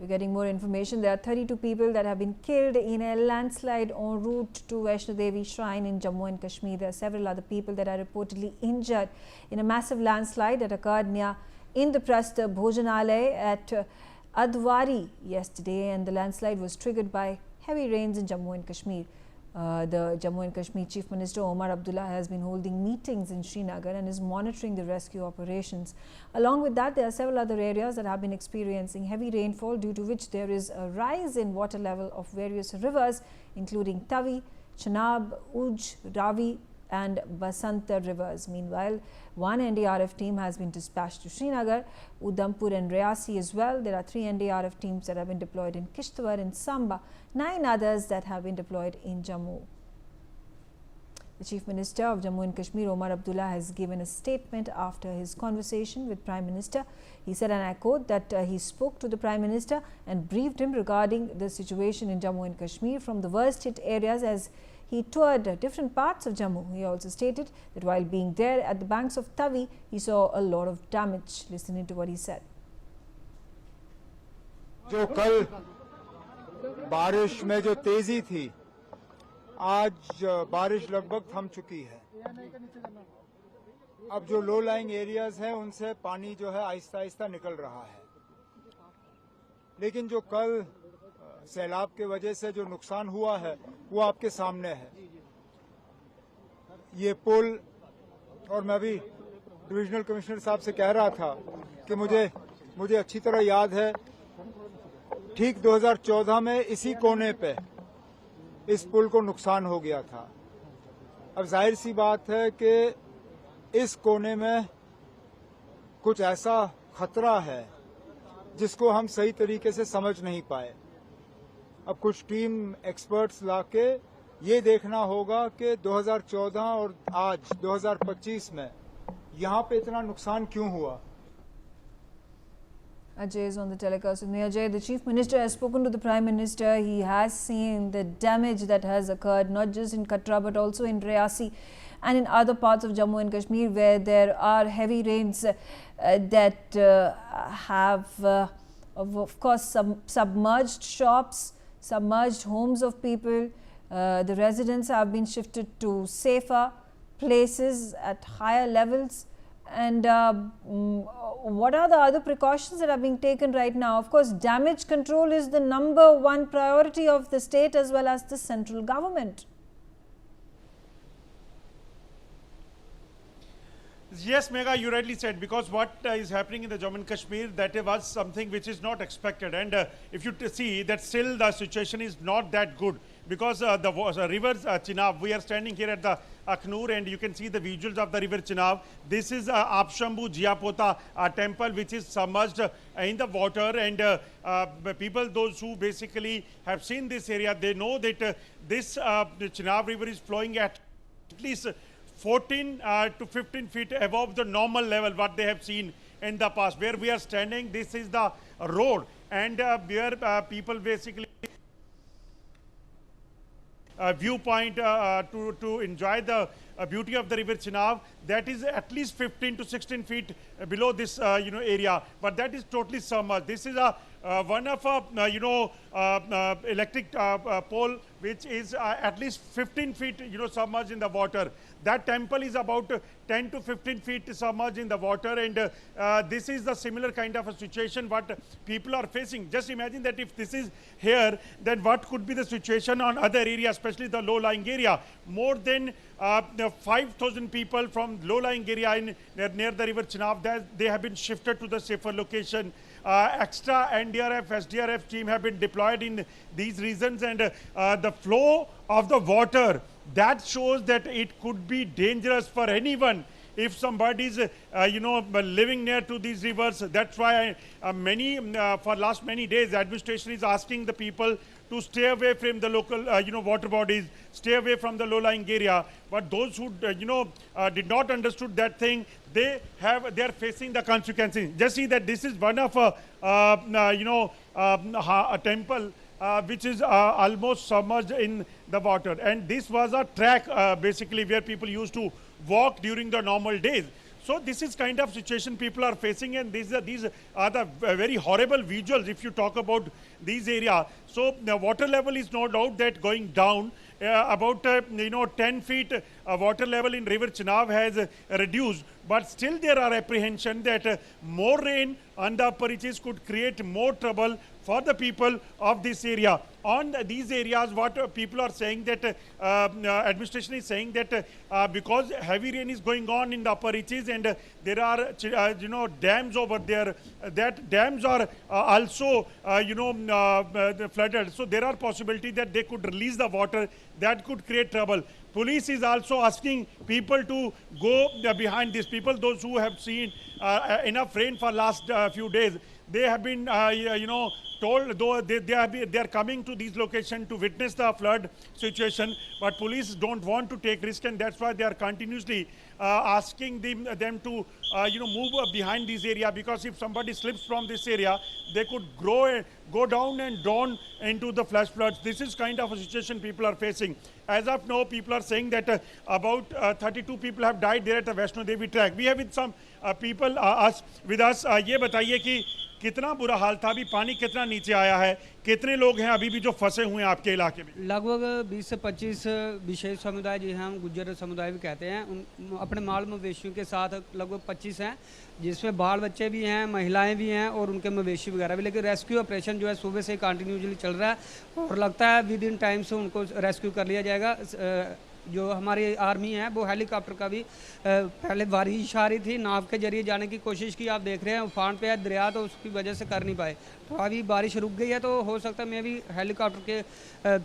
We're getting more information. There are 32 people that have been killed in a landslide en route to Vaishno Devi Shrine in Jammu and Kashmir. There are several other people that are reportedly injured in a massive landslide that occurred near Indraprasth Bhojanalaya at Adwari yesterday, and the landslide was triggered by heavy rains in Jammu and Kashmir. The Jammu and Kashmir Chief Minister Omar Abdullah has been holding meetings in Srinagar and is monitoring the rescue operations. Along with that, there are several other areas that have been experiencing heavy rainfall, due to which there is a rise in water level of various rivers, including Tawi, Chenab, Uj, Ravi and Basanta rivers. Meanwhile, one NDRF team has been dispatched to Srinagar, Udhampur and Reasi as well. There are 3 NDRF teams that have been deployed in Kishtwar and Samba, 9 others that have been deployed in Jammu. The Chief Minister of Jammu and Kashmir, Omar Abdullah, has given a statement after his conversation with Prime Minister. He said, and I quote, that he spoke to the Prime Minister and briefed him regarding the situation in Jammu and Kashmir from the worst hit areas as he toured different parts of Jammu. He also stated that while being there at the banks of Tawi, he saw a lot of damage. Listening to what he said. जो कल बारिश में जो तेजी थी, आज बारिश लगभग थम चुकी है। अब जो लो लाइंग एरियाज हैं उनसे पानी जो है आहिस्ता आहिस्ता निकल रहा है, लेकिन जो कल सैलाब के वजह से जो नुकसान हुआ है वो आपके सामने है। ये पुल, और मैं भी डिविजनल कमिश्नर साहब से कह रहा था कि मुझे अच्छी तरह याद है, ठीक 2014 में इसी कोने पे इस पुल को नुकसान हो गया था। अब जाहिर सी बात है कि इस कोने में कुछ ऐसा खतरा है जिसको हम सही तरीके से समझ नहीं पाए। अब कुछ टीम एक्सपर्ट्स लाके ये देखना होगा कि 2014 और आज 2025 में यहाँ पे इतना नुकसान क्यों हुआ। Ajay is on the telecast with me. Ajay, the Chief Minister has spoken to the Prime Minister. He has seen the damage that has occurred, not just in Katra but also in Reasi and in other parts of Jammu and Kashmir, where there are heavy rains that have, of course, submerged shops, submerged homes of people. The residents have been shifted to safer places at higher levels. And what are the other precautions that are being taken right now? Of course, damage control is the #1 priority of the state as well as the central government. Yes, Megha, you rightly said, because what is happening in the Jammu and Kashmir, that was something which is not expected. And if you see that still the situation is not that good, because the river Chenab, we are standing here at the Akhnur and you can see the visuals of the river Chenab. This is Apshambhu Jiyapota temple, which is submerged in the water, and people, those who basically have seen this area, they know that this Chenab river is flowing at least 14 to 15 feet above the normal level what they have seen in the past. Where we are standing, this is the road, and where people basically viewpoint to enjoy the beauty of the river Chenab, that is at least 15 to 16 feet below this area, but that is totally submerged. This is one of electric pole which is at least 15 feet submerged in the water. That temple is about 10 to 15 feet submerged in the water, and this is the similar kind of a situation what people are facing. Just imagine that if this is here, then what could be the situation on other areas, especially the low-lying area. More than 5,000 people from low-lying area near the river Chenab, they have been shifted to the safer location. Extra NDRF, SDRF team have been deployed in these regions, and the flow of the water, that shows that it could be dangerous for anyone if somebody is living near to these rivers. That's why for last many days administration is asking the people to stay away from the local water bodies, stay away from the low-lying area. But those who did not understood that thing, they are facing the consequences. Just see that this is one of a temple which is almost submerged in the water, and this was a track basically where people used to walk during the normal days. So this is kind of situation people are facing, and these are the very horrible visuals if you talk about these areas. So the water level is no doubt that going down. About 10 feet water level in river Chenab has reduced, but still there are apprehension that more rain on the upper reaches could create more trouble for the people of this area. On these areas, what people are saying that administration is saying that because heavy rain is going on in the upper reaches, and there are dams over there, that dams are also flooded. So there are possibility that they could release the water that could create trouble. Police is also asking people to go behind these people. Those who have seen enough rain for last few days, they have been told, though they are coming to these locations to witness the flood situation, but police don't want to take risk, and that's why they are continuously asking them to move behind this area, because if somebody slips from this area, they could go down and drown into the flash floods. This is kind of a situation people are facing. As of now, people are saying that about 32 people have died there at the Vaishno Devi track. We have with some people with us. ये बताइए कि कितना बुरा हाल था, अभी पानी कितना नीचे आया है, कितने लोग हैं अभी भी जो फंसे हुए हैं आपके इलाके में? लगभग 20 से 25 विशेष समुदाय, जी हम गुज्जर समुदाय भी कहते हैं, उन अपने माल मवेशियों के साथ लगभग 25 हैं, जिसमें बाल बच्चे भी हैं, महिलाएं भी हैं और उनके मवेशी वगैरह भी। लेकिन रेस्क्यू ऑपरेशन जो है सुबह से कंटिन्यूसली चल रहा है और लगता है विद इन टाइम से उनको रेस्क्यू कर लिया जाएगा। जो हमारी आर्मी है वो हेलीकॉप्टर का भी पहले बारिश आ रही थी, नाव के जरिए जाने की कोशिश की, आप देख रहे हैं उफान पे है दरिया, तो उसकी वजह से कर नहीं पाए। तो अभी बारिश रुक गई है, तो हो सकता है मैं भी हेलीकॉप्टर के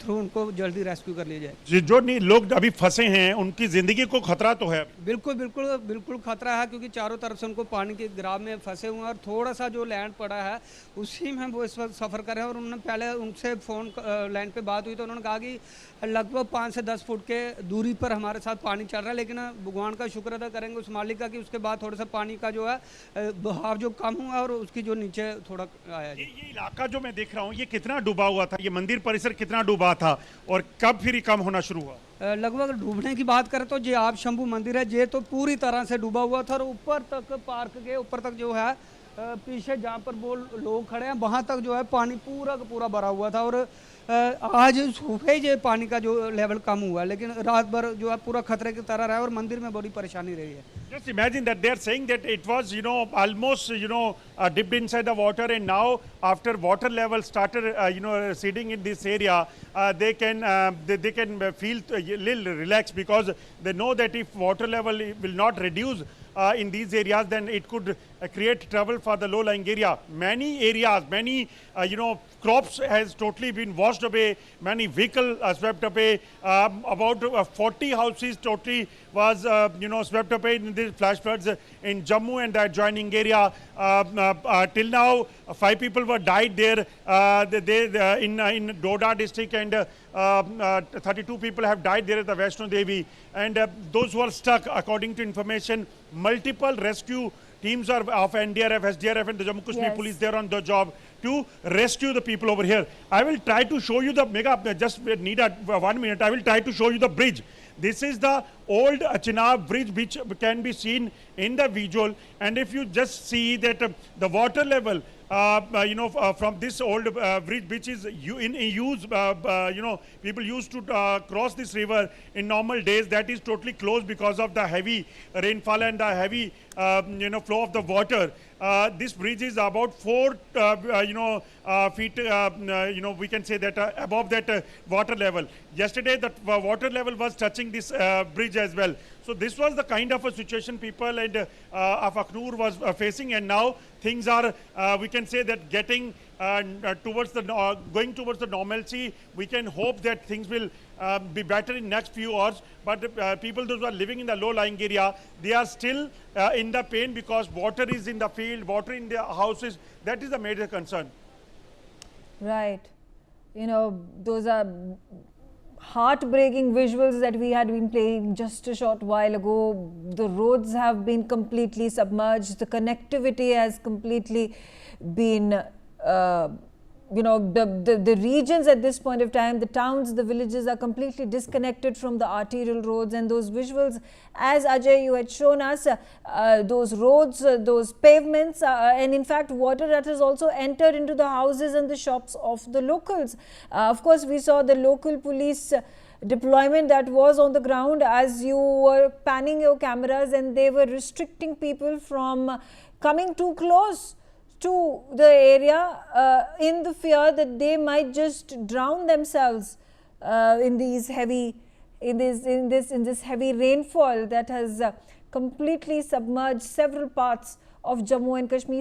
थ्रू उनको जल्दी रेस्क्यू कर लिया जाए। जो लोग अभी फंसे हैं उनकी जिंदगी को खतरा तो है? बिल्कुल बिल्कुल बिल्कुल खतरा है, क्योंकि चारों तरफ से उनको पानी के गिराव में फंसे हुए हैं और थोड़ा सा जो लैंड पड़ा है उसी में वो इस वक्त सफ़र कर रहे हैं। और उन्होंने पहले उनसे फ़ोन लैंड पे बात हुई तो उन्होंने कहा कि लगभग 5 से 10 फुट के दूरी पर हमारे साथ पानी चल रहा है, लेकिन भगवान का शुक्र अदा करेंगे उस मालिक का कि उसके बाद थोड़ा सा पानी का जो है बहाव जो कम हुआ और उसकी जो नीचे थोड़ा आया। ये इलाका जो मैं देख रहा हूँ ये कितना डूबा हुआ था, ये मंदिर परिसर कितना डूबा था और कब फिर कम होना शुरू हुआ? लगभग डूबने की बात करें तो जे आप शंभू मंदिर है ये तो पूरी तरह से डूबा हुआ था और ऊपर तक पार्क के ऊपर तक जो है पीछे जहाँ पर वो लोग खड़े हैं वहाँ तक जो है पानी पूरा का पूरा भरा हुआ था। और आज सुबह ही पानी का जो लेवल कम हुआ, लेकिन रात भर जो है पूरा खतरे की तरह रहा और मंदिर में बड़ी परेशानी रही है। Just imagine that they are saying that it was almost dipped inside the water, and now after water level started receding in this area, they can feel a little relaxed, because they know that if water level will not reduce in these areas, then it could create trouble for the low-lying area. Many areas, many crops has totally been washed away, many vehicles swept away, about 40 houses totally was swept away in these flash floods in Jammu and the adjoining area. Till now 5 people were died there in Doda district, and 32 people have died there at the Vaishno Devi, and those who are stuck, according to information, multiple rescue teams are of NDRF, SDRF and the Jammu Kashmir police, they are on the job to rescue the people over here. I will try to show you the just need 1 minute. I will try to show you the bridge. This is the old Chenab bridge which can be seen in the visual, and if you just see that the water level from this old bridge which is in use, people used to cross this river in normal days, that is totally closed because of the heavy rainfall and the heavy flow of the water. This bridge is about 4 feet, we can say that above that water level. Yesterday the water level was touching this bridge as well. So this was the kind of a situation people and of Akhnur was facing, and now things are, we can say that getting towards the going towards the normalcy. We can hope that things will be better in next few hours, but people those who are living in the low-lying area, they are still in the pain because water is in the field, water in their houses. That is a major concern. Right. Those are heartbreaking visuals that we had been playing just a short while ago. The roads have been completely submerged. The connectivity has completely been the regions at this point of time, the towns, the villages are completely disconnected from the arterial roads, and those visuals, as Ajay you had shown us, those roads, those pavements, and in fact water that has also entered into the houses and the shops of the locals. Of course, we saw the local police deployment that was on the ground as you were panning your cameras, and they were restricting people from coming too close to the area in the fear that they might just drown themselves in these heavy in this heavy rainfall that has completely submerged several parts of Jammu and Kashmir.